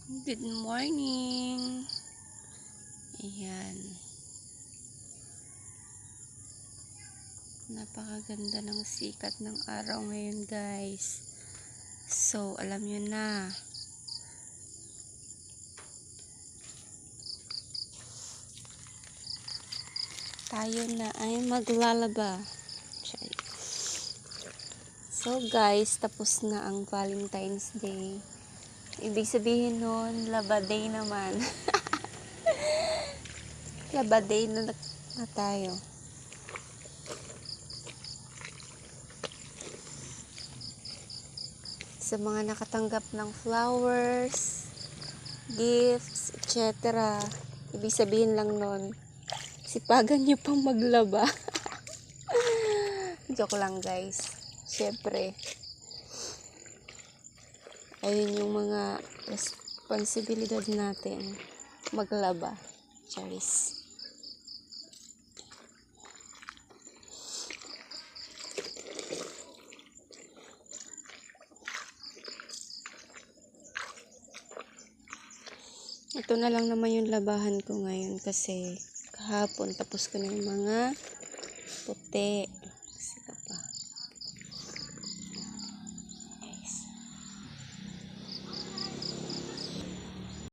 Good morning. Ayan. Napakaganda ng sikat ng araw ngayon, guys. So, alam nyo na. Tayo na ay maglalaba. So, guys, tapos na ang Valentine's Day. Ibig sabihin nun, laba day naman. Laba day na tayo. Sa mga nakatanggap ng flowers, gifts, etc. Ibig sabihin lang nun, sipagan nyo pang maglaba. Joke lang, guys. Siyempre, ayun yung mga responsibilidad natin, maglaba. Charis. Ito na lang naman yung labahan ko ngayon kasi kahapon tapos ko na yung mga puti.